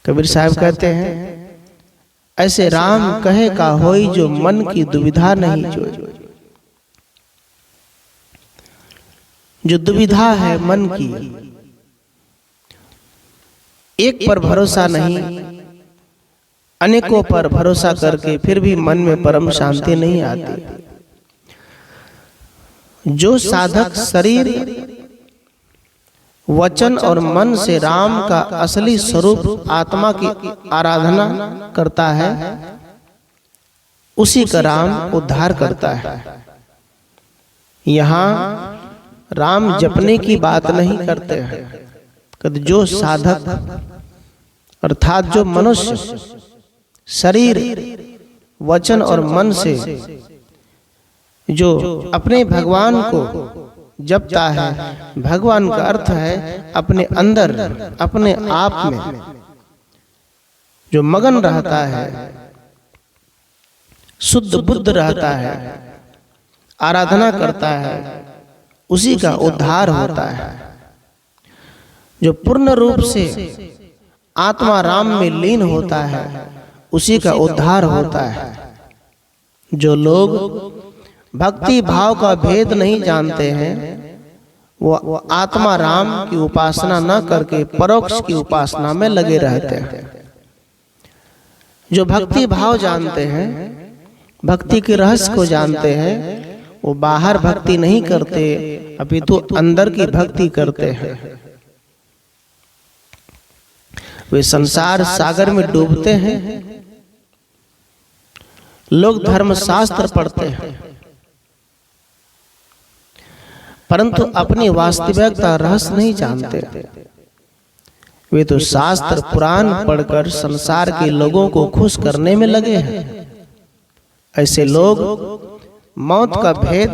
कबीर साहब कहते हैं, ऐसे राम कहे का होई जो मन की दुविधा नहीं जोई। जो दुविधा है मन की, एक पर भरोसा नहीं, अनेकों पर भरोसा करके फिर भी मन में परम शांति नहीं आती। जो साधक शरीर, वचन और मन से राम का असली स्वरूप आत्मा की आराधना करता है, उसी का राम उद्धार करता है। यहाँ राम जपने की बात नहीं करते हैं, कि जो साधक अर्थात जो मनुष्य शरीर, वचन और मन से जो अपने भगवान को जपता है, भगवान का अर्थ है अपने अंदर, अपने आप में जो मगन रहता है, शुद्ध बुद्ध रहता है, आराधना करता है, उसी का उद्धार होता है। जो पूर्ण रूप से आत्मा राम में लीन होता है, उसी का उद्धार होता है। जो लोग भक्ति भाव का भेद नहीं जानते हैं, वो आत्मा राम की उपासना न करके परोक्ष की उपासना में लगे रहते हैं। जो भक्ति भाव जानते हैं, भक्ति के रहस्य को जानते हैं, वो बाहर भक्ति नहीं करते, अपितु अंदर की भक्ति करते हैं। वे संसार सागर में डूबते हैं। लोग धर्म शास्त्र पढ़ते हैं, परंतु अपनी वास्तविकता रहस्य नहीं जानते। वे तो शास्त्र पुराण पढ़कर संसार के लोगों को खुश करने में लगे हैं। ऐसे लोग मौत का भेद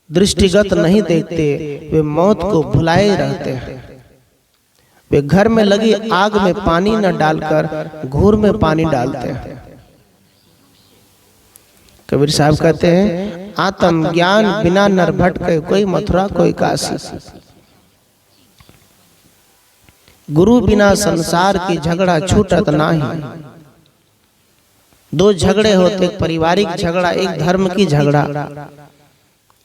दृष्टिगत नहीं देखते, वे मौत को भुलाए रहते हैं। वे घर में लगी आग में पानी न डालकर घूर में पानी डालते हैं। कबीर साहब कहते हैं, आत्म ज्ञान बिना नर भटके, कोई मथुरा कोई काशी। गुरु बिना संसार की झगड़ा छूटत नाही। दो झगड़े होते, एक पारिवारिक झगड़ा, एक धर्म की झगड़ा,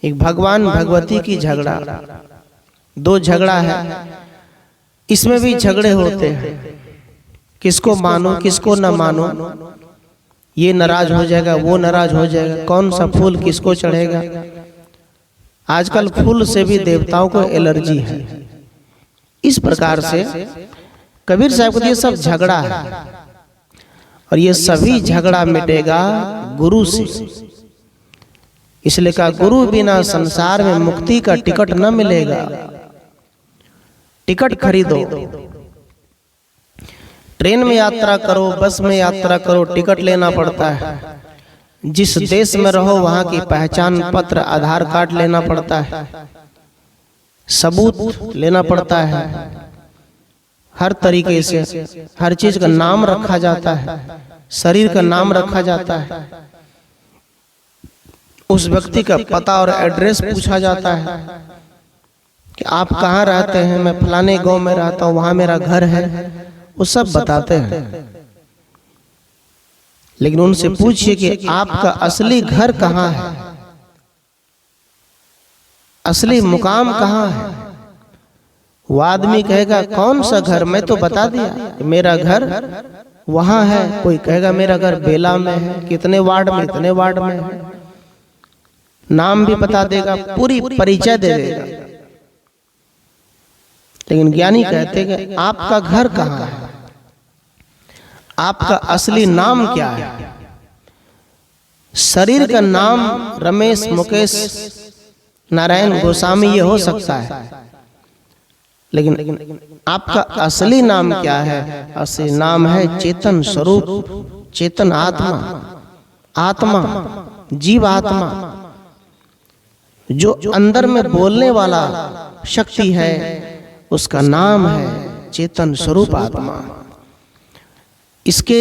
एक भगवान भगवती की झगड़ा। दो झगड़ा है, इसमें भी झगड़े होते हैं। किसको मानो किसको न मानो, ये नाराज हो जाएगा, वो नाराज हो जाएगा, कौन सा फूल किसको चढ़ेगा। आजकल फूल से भी देवताओं को एलर्जी है। इस प्रकार से कबीर साहब को ये सब झगड़ा है, और ये सभी झगड़ा मिटेगा गुरु से। इसलिए कहा, गुरु बिना संसार में मुक्ति का टिकट न मिलेगा। टिकट खरीदो, ट्रेन में यात्रा करो, बस में यात्रा करो, टिकट लेना पड़ता है। जिस देश में रहो वहां की पहचान पत्र, आधार कार्ड लेना पड़ता है, सबूत लेना पड़ता है। हर तरीके से हर चीज का नाम रखा जाता है, शरीर का नाम रखा जाता है, उस व्यक्ति का पता और एड्रेस पूछा जाता है कि आप कहाँ रहते हैं। मैं फलाने गांव में रहता हूँ, वहां मेरा घर है, वो सब बताते हैं। लेकिन उनसे पूछिए कि आपका असली घर कहाँ है, असली मुकाम कहाँ है। वो आदमी कहेगा, कौन सा घर, मैं तो बता दिया मेरा घर वहां है। कोई कहेगा मेरा घर बेला में है, कितने वार्ड में, इतने वार्ड में है, नाम भी बता देगा, पूरी परिचय दे देगा। लेकिन ज्ञानी कहते हैं कि आपका घर कहाँ है, आपका असली नाम क्या है। शरीर का नाम रमेश, मुकेश, नारायण, गोस्वामी ये हो सकता है, लेकिन आपका असली नाम क्या है। असली नाम है चेतन स्वरूप, चेतन आत्मा, आत्मा जीव आत्मा, जो अंदर में बोलने वाला शक्ति है, उसका नाम है चेतन स्वरूप आत्मा। इसके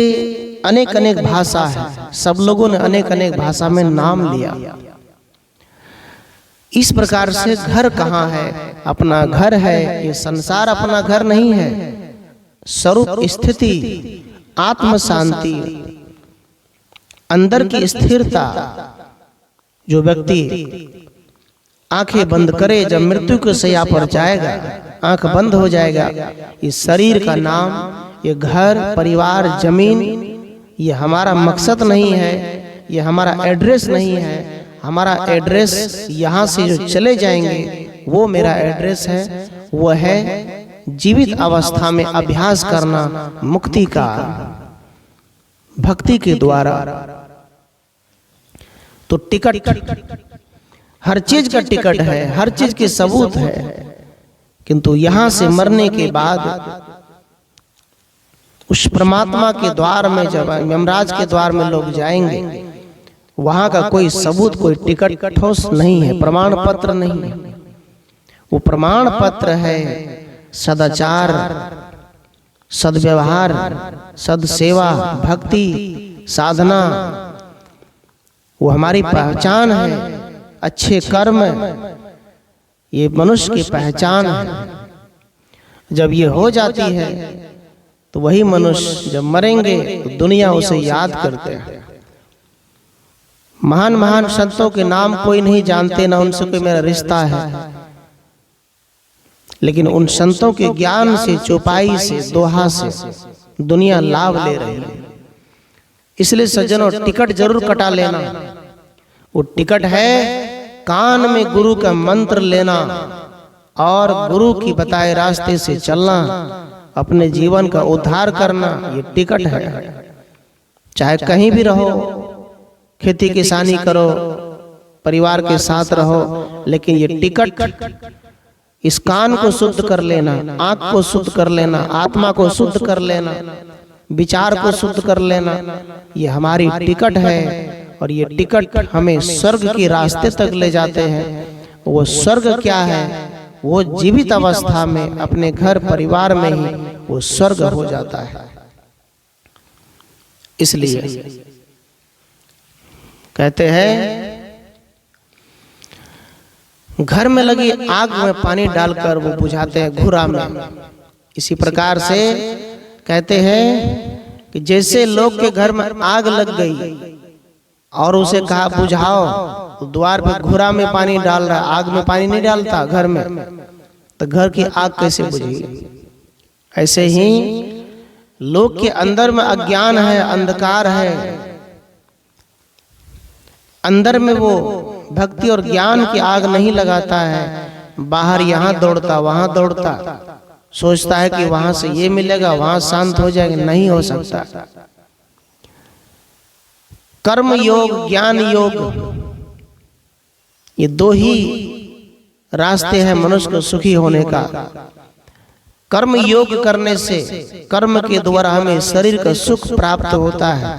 अनेक अनेक भाषा है, सब लोगों ने अनेक अनेक भाषा में नाम लिया। इस प्रकार से घर कहाँ है, अपना घर है। ये संसार अपना घर नहीं है, स्वरूप स्थिति, आत्म शांति, अंदर की स्थिरता, जो व्यक्ति आंखें बंद करे, जब मृत्यु के शैया पर जाएगा, आंख बंद हो जाएगा, इस शरीर का नाम, ये घर परिवार जमीन, ये हमारा मकसद नहीं है, ये हमारा एड्रेस नहीं है। हमारा एड्रेस यहाँ से जो चले जाएंगे वो मेरा एड्रेस है। वो है जीवित अवस्था में अभ्यास करना मुक्ति का, भक्ति के द्वारा। तो टिकट, हर चीज का टिकट है, हर चीज के सबूत है, किंतु यहां से मरने के बाद उस परमात्मा के द्वार में, जब यमराज के द्वार में लोग जाएंगे, वहां का कोई सबूत, कोई टिकट ठोस नहीं है, प्रमाण पत्र नहीं है। वो प्रमाण पत्र है सदाचार, सद्व्यवहार, सदसेवा, भक्ति, साधना। वो हमारी पहचान है, अच्छे कर्म, ये मनुष्य की पहचान है। जब ये हो जाती है तो वही मनुष्य जब मरेंगे तो दुनिया उसे याद करते हैं। महान महान संतों के नाम कोई नहीं जानते, ना उनसे कोई मेरा रिश्ता है, लेकिन उन संतों के ज्ञान से, चौपाई से, दोहा से दुनिया लाभ ले रही है। इसलिए सज्जनों, टिकट जरूर कटा लेना। वो टिकट है कान में गुरु का मंत्र लेना और गुरु की बताए रास्ते से चलना, अपने जीवन का उद्धार करना। ये टिकट है। चाहे कहीं भी रहो, खेती किसानी करो, परिवार के साथ रहो, लेकिन ये टिकट, इस कान को शुद्ध कर लेना, आंख को शुद्ध कर लेना, आत्मा को शुद्ध कर लेना, विचार को शुद्ध कर लेना, ये हमारी टिकट है। और ये टिकट हमें स्वर्ग के रास्ते तक ले जाते हैं। वो स्वर्ग क्या है? वो जीवित अवस्था में अपने घर परिवार में ही वो स्वर्ग हो जाता है। इसलिए कहते हैं, घर में लगी आग में पानी डालकर वो बुझाते हैं घुरा में। इसी प्रकार से कहते हैं कि जैसे लोग के घर में आग लग गई और उसे कहा बुझाओ, तो द्वार पे घुरा में पानी डाल रहा, आग में पानी नहीं डालता घर में, तो घर की आग कैसे बुझेगी? ऐसे ही लोग के अंदर में अज्ञान है, अंधकार है, अंदर में वो भक्ति और ज्ञान की आग नहीं लगाता है। बाहर यहाँ दौड़ता, वहां दौड़ता, सोचता है कि वहां से ये मिलेगा, वहां शांत हो जाएगा। नहीं हो सकता। कर्म योग, ज्ञान योग, ये दो ही रास्ते हैं मनुष्य को सुखी होने का। कर्म योग करने से, कर्म के द्वारा हमें शरीर का सुख प्राप्त होता है,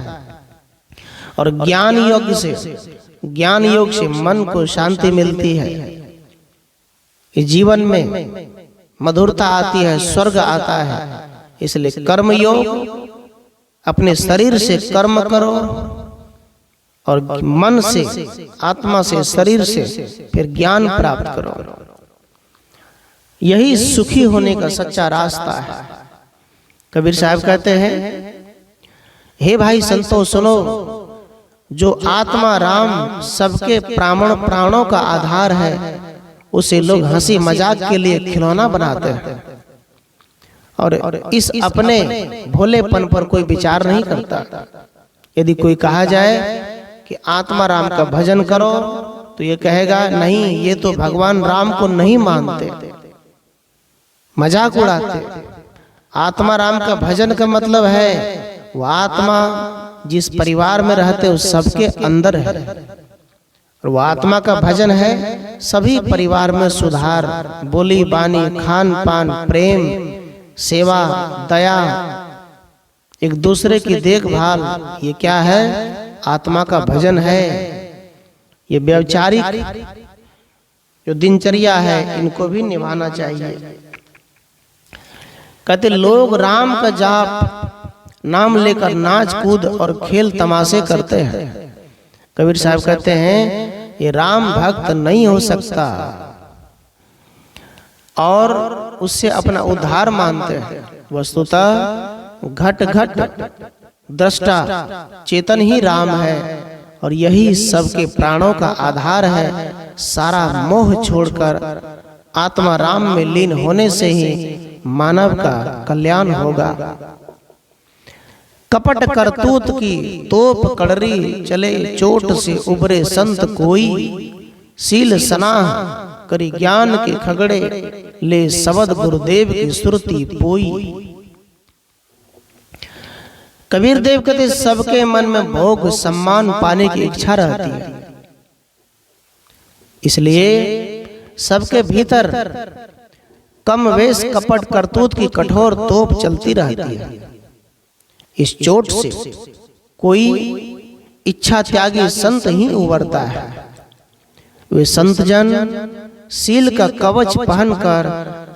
और ज्ञान योग से, ज्ञान योग से मन को शांति मिलती है। इस जीवन में मधुरता आती है, स्वर्ग आता है। इसलिए कर्म योग, अपने शरीर से कर्म करो और मन से, आत्मा से, शरीर से फिर ज्ञान प्राप्त करो। यही सुखी होने का सच्चा रास्ता है। कबीर साहब कहते हैं, हे भाई संतों सुनो, जो आत्मा राम सबके प्राणों का आधार है, उसे लोग हंसी मजाक के लिए खिलौना बनाते हैं और इस अपने भोलेपन पर कोई विचार नहीं करता। यदि कोई कहा जाए कि आत्मा राम का भजन करो, तो ये कहेगा नहीं, ये तो भगवान राम को नहीं मानते, मजाक उड़ाते। आत्मा राम का भजन का मतलब है वो आत्मा जिस परिवार में रहते उस सबके अंदर है, और वो आत्मा का भजन है सभी परिवार में सुधार, बोली बानी, खान पान, प्रेम, सेवा, दया, एक दूसरे की देखभाल। ये क्या है? आत्मा का भजन है। ये व्यवचारिक जो दिनचर्या है, इनको भी निभाना चाहिए। कहते लोग राम का जाप नाम लेकर नाच कूद और खेल तमाशे करते हैं। कबीर साहब कहते हैं ये राम भक्त नहीं हो सकता और उससे अपना उद्धार मानते हैं। वस्तुतः घट घट दृष्टा चेतन ही राम है और यही सबके प्राणों का आधार है। सारा मोह छोड़कर आत्मा राम में लीन होने से ही मानव का कल्याण होगा। कपट करतूत की तोप कड़री चले चोट से उबरे संत कोई, सील सनाह करी ज्ञान के खगड़े ले सबद गुरुदेव की सुरती पोई। कबीर देव कहते सबके मन में भोग सम्मान पाने की इच्छा रहती है, इसलिए सबके भीतर कम वेश कपट करतूत की कठोर तोप चलती रहती है। इस चोट से कोई इच्छा त्यागी संत ही उबरता है। वे संत जन सील का कवच पहनकर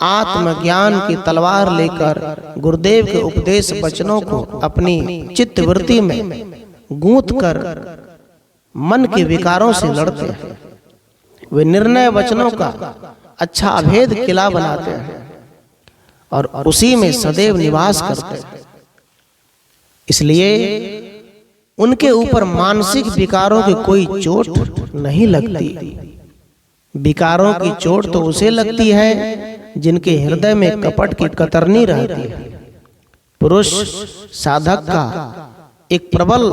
आत्मज्ञान की तलवार लेकर गुरुदेव के उपदेश वचनों को अपनी चित्तवृत्ति में गूंथ कर मन के विकारों से लड़ते हैं। वे निर्णय वचनों का अच्छा अभेद किला बनाते हैं और उसी में सदैव निवास करते हैं। इसलिए उनके ऊपर मानसिक विकारों की कोई चोट नहीं लगती। विकारों की चोट तो उसे लगती है जिनके हृदय में कपट की कतरनी रहती है। पुरुष साधक का एक प्रबल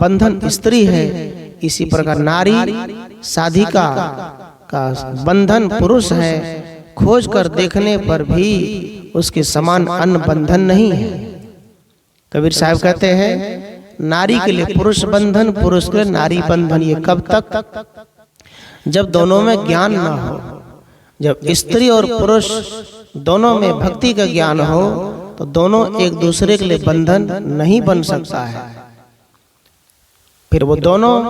बंधन स्त्री है, इसी प्रकार नारी साधिका का बंधन पुरुष है। खोज कर देखने पर भी उसके समान अन्य बंधन नहीं है। कबीर साहब कहते हैं नारी के लिए पुरुष बंधन, पुरुष के लिए नारी बंधन। ये कब तक? जब दोनों में ज्ञान ना हो। जब स्त्री और पुरुष दोनों में भक्ति का ज्ञान हो तो दोनों एक दूसरे के लिए बंधन नहीं बन सकता है। फिर वो दोनों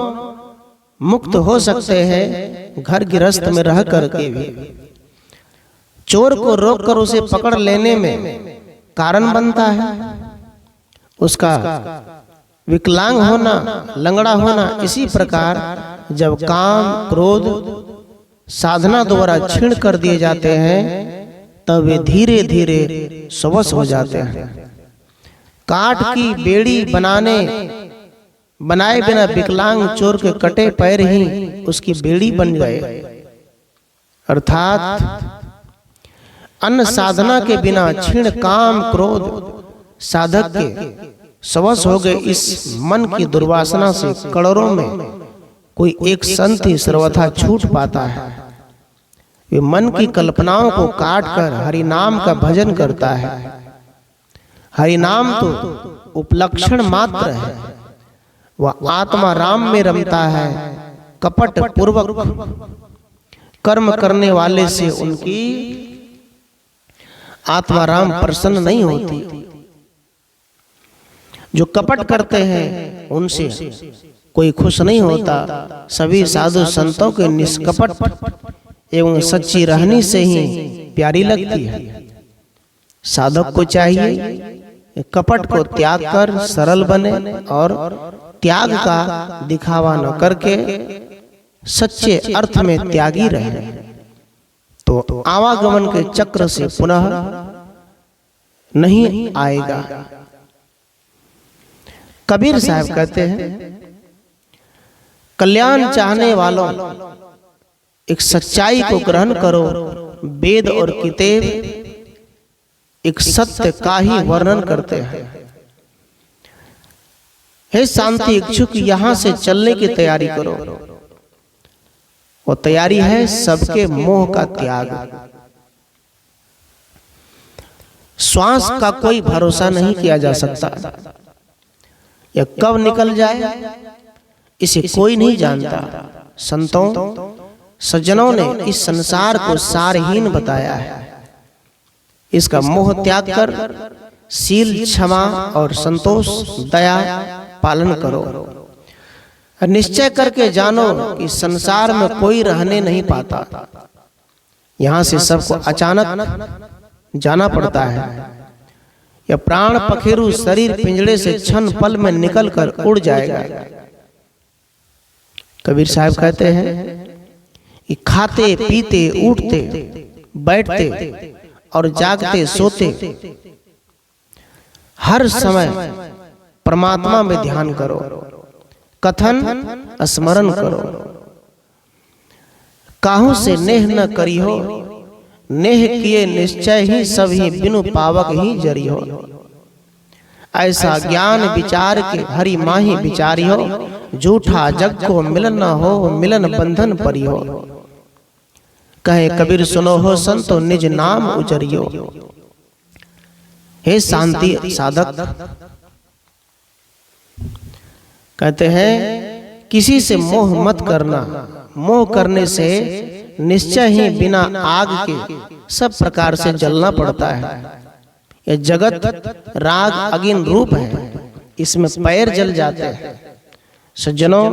मुक्त हो सकते हैं घर गृहस्थ में रह करके भी। चोर को रोककर उसे पकड़ लेने में कारण बनता है उसका विकलांग होना, लंगड़ा होना। इसी प्रकार जब काम क्रोध साधना द्वारा छीण कर दिए जाते हैं तब वे धीरे धीरे स्वश हो जाते हैं। काठ की बेड़ी बनाए बिना विकलांग चोर के कटे पैर ही उसकी बेड़ी बन गए। अर्थात अन्य साधना के बिना क्षीण काम क्रोध साधक के स्वश हो गए। इस मन की दुर्वासना से करोड़ों में कोई एक संत ही सर्वथा छूट पाता है। वे मन की कल्पनाओं को काट कर हरि नाम का भजन करता है। हरि नाम तो उपलक्षण मात्र है, वह आत्मा राम में रमता है। कपट पूर्वक कर्म करने वाले से उनकी आत्मा राम प्रसन्न नहीं होती। जो कपट करते हैं उनसे कोई खुश नहीं होता। सभी साधु संतों के निष्कपट एवं सच्ची रहनी से ही प्यारी लगती है। साधक को चाहिए कपट को त्याग कर सरल बने और त्याग का दिखावा न करके सच्चे अर्थ में त्यागी रहे, तो आवागमन के चक्र से पुनः नहीं आएगा। कबीर साहब कहते हैं कल्याण चाहने वालों एक सच्चाई को ग्रहण करो। वेद और किताब एक सत्य का ही वर्णन करते हैं। हे शांति इच्छुक, यहां से चलने की तैयारी करो। वो तैयारी है सबके मोह का त्याग। श्वास का कोई भरोसा नहीं किया जा सकता, यह कब निकल जाए इसे कोई नहीं जानता। संतों सज्जनों ने इस संसार को सारहीन बताया है। इसका मोह त्याग कर शील, क्षमा और संतोष, दया पालन करो। निश्चय करके जानो कि संसार में कोई रहने नहीं पाता। यहां से सबको अचानक जाना पड़ता है। यह प्राण पखेरु शरीर पिंजड़े से क्षण पल में निकलकर उड़ जाएगा। कबीर साहब कहते हैं कि खाते पीते उठते बैठते और जागते सोते हर समय परमात्मा में ध्यान करो, कथन स्मरण करो। काहू से नेह न करियो, नेह किए निश्चय ही सभी बिनु पावक ही जरियो। ऐसा ज्ञान विचार के हरि माही विचारियो, झूठा जग को मिलन न हो, मिलन बंधन परियो। कहे कबीर सुनो हो संतो निज नाम उजरियो। हे शांति साधक, कहते हैं किसी से मोह मत करना। मोह करने से निश्चय ही बिना आग के सब प्रकार से जलना पड़ता है। यह जगत राग अग्नि रूप है, इसमें पैर जल जाते हैं। सज्जनों,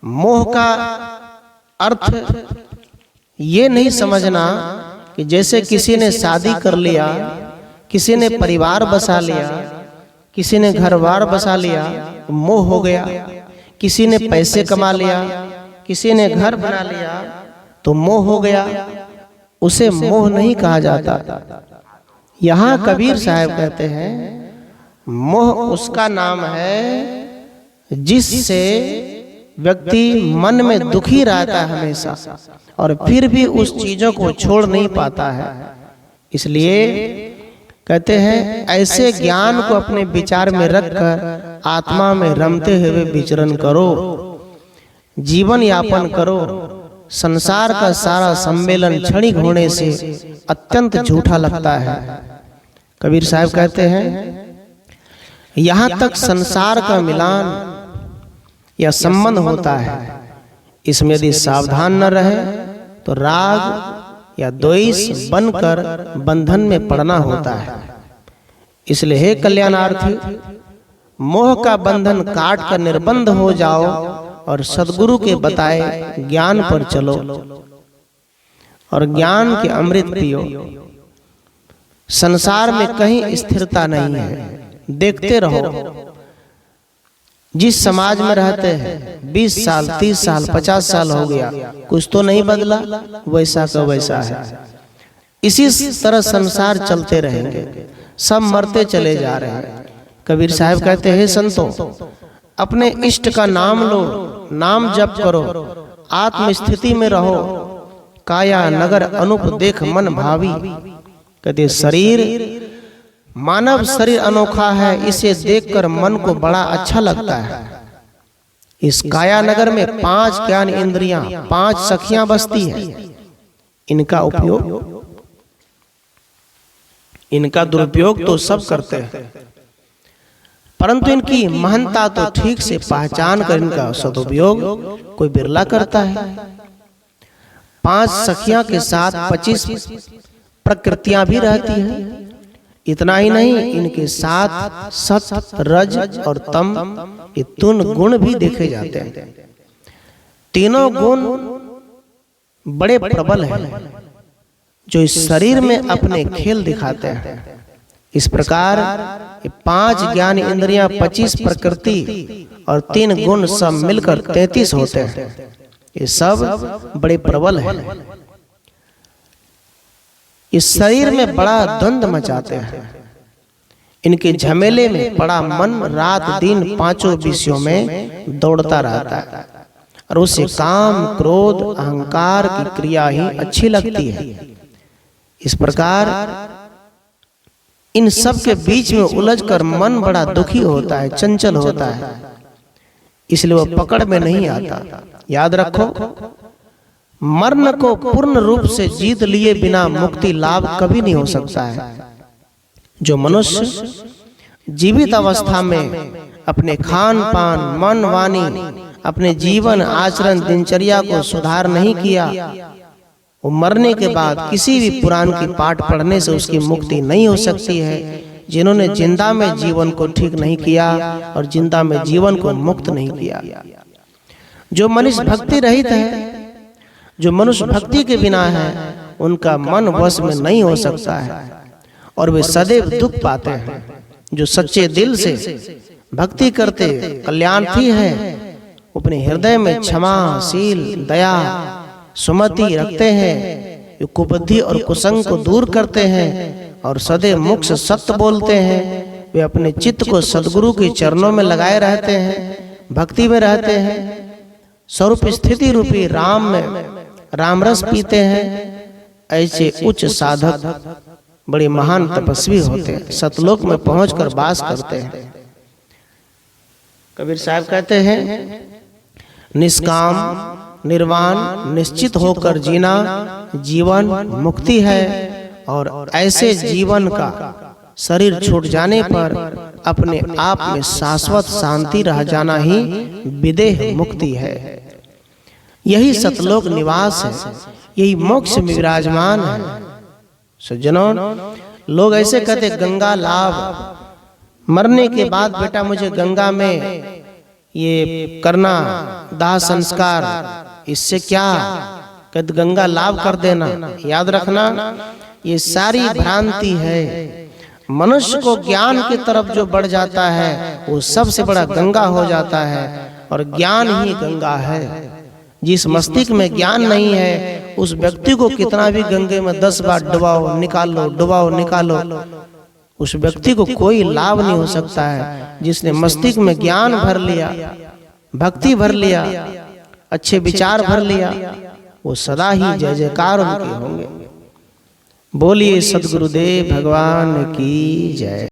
मोह का अर्थ ये नहीं समझना कि जैसे किसी ने शादी कर लिया, किसी ने परिवार बसा लिया, किसी ने घर बार बसा लिया, मोह हो गया। किसी ने पैसे कमा लिया, किसी ने घर बना लिया तो मोह हो गया। उसे मोह नहीं कहा जाता। यहाँ कबीर साहब कहते हैं मोह उसका नाम है जिससे व्यक्ति मन में दुखी रहता है हमेशा, और फिर भी उस चीजों को छोड़ नहीं पाता है। इसलिए कहते हैं ऐसे ज्ञान को अपने विचार में रखकर आत्मा में रमते हुए विचरण करो, जीवन यापन करो। संसार का सारा सम्मेलन क्षणिक होने से अत्यंत झूठा लगता है। कबीर साहब कहते हैं यहाँ तक संसार का मिलान या संबंध होता है, इसमें यदि सावधान न रहे तो राग या द्वेष बनकर बंधन में पड़ना होता है। इसलिए हे कल्याणार्थी, मोह का बंधन काट कर निर्बंध हो जाओ और सद्गुरु के बताए ज्ञान पर चलो और ज्ञान के अमृत पियो। संसार में कहीं स्थिरता नहीं है, देखते रहो। जिस समाज में रहते हैं 20 साल 30 साल 50 साल हो गया, कुछ तो नहीं बदला, वैसा का वैसा है। इसी तरह संसार चलते रहेंगे, सब मरते चले जा रहे हैं। कबीर साहब कहते हैं संतों, अपने इष्ट का नाम लो, नाम जप करो, आत्म स्थिति में रहो। काया नगर अनूप देख मन भावी। कहते शरीर, मानव शरीर अनोखा है, इसे देखकर मन को बड़ा अच्छा लगता है। इस काया नगर में 5 ज्ञान इंद्रियां, 5 सखियां बसती है। इनका उपयोग, इनका दुरुपयोग तो सब करते हैं, परंतु इनकी महत्ता तो ठीक से पहचान कर इनका सदुपयोग कोई बिरला करता है। 5 सखियां के साथ 25 प्रकृतियां भी रहती हैं। इतना ही नहीं, इनके साथ सत, रज और तम, ये 3 गुण भी देखे जाते हैं। तीनों गुण बड़े प्रबल हैं, जो इस शरीर में अपने खेल दिखाते हैं। इस प्रकार 5 ज्ञान इंद्रियां, 25 प्रकृति और 3 गुण सब मिलकर 33 होते हैं। ये सब बड़े प्रबल हैं। इस शरीर में बड़ा द्वंद्व मचाते हैं। इनके झमेले में पड़ा मन रात दिन 5 विषयों में दौड़ता रहता है, और उसे काम, क्रोध, अहंकार की क्रिया ही अच्छी लगती है। इस प्रकार इन सब के बीच में उलझकर मन बड़ा दुखी होता है, चंचल होता है, इसलिए वह पकड़ में नहीं आता। याद रखो, मरण को पूर्ण रूप से जीत लिए बिना मुक्ति लाभ कभी नहीं हो सकता है। जो मनुष्य जीवित अवस्था में अपने खान पान, मन, वाणी, अपने जीवन आचरण, दिनचर्या को सुधार नहीं किया, वो मरने के बाद किसी भी पुराण की पाठ पढ़ने से उसकी मुक्ति नहीं हो सकती है। जिन्होंने जिंदा में जीवन को ठीक नहीं किया और जिंदा में जीवन को मुक्त नहीं किया। जो मनुष्य भक्ति रहित है, जो मनुष्य भक्ति के बिना है, उनका मन वश में नहीं हो सकता है और वे सदैव दुख पाते हैं। जो सच्चे दिल से भक्ति करते कल्याणार्थी है, अपने हृदय में क्षमा, शील, दया, सुमति रखते हैं, कुबुद्धि और कुसंग को दूर करते हैं और सदैव मुख से सत्य बोलते हैं, वे अपने चित्त को सद्गुरु के चरणों में लगाए रहते हैं, भक्ति में रहते हैं, स्वरूप स्थिति रूपी राम में रामरस पीते हैं। ऐसे उच्च साधक बड़े महान तपस्वी होते हैं, सतलोक में पहुंचकर वास करते हैं। कबीर साहब कहते हैं, निष्काम निर्वाण निश्चित होकर जीना जीवन मुक्ति है, और ऐसे जीवन का शरीर छूट जाने पर अपने आप में शाश्वत शांति रह जाना ही विदेह मुक्ति है। यही सतलोक निवास है, यही मोक्ष में विराजमान है। सज्जनों, लोग ऐसे कहते गंगा लाभ, मरने के बाद बेटा मुझे गंगा में ये करना दाह संस्कार, इससे क्या, कहते गंगा लाभ कर देना। याद रखना, ये सारी भ्रांति है। मनुष्य को ज्ञान की तरफ जो बढ़ जाता है वो सबसे बड़ा गंगा हो जाता है, और ज्ञान ही गंगा है। जिस मस्तिष्क में ज्ञान नहीं है उस व्यक्ति को कितना भी गंगे में 10 बार डुबाओ निकालो, डुबाओ निकालो, उस व्यक्ति को कोई लाभ नहीं हो सकता है। जिसने मस्तिष्क में ज्ञान भर लिया, भक्ति भर लिया, अच्छे विचार भर लिया, वो सदा ही जय जयकार उनके होंगे। बोलिए सद्गुरुदेव भगवान की जय।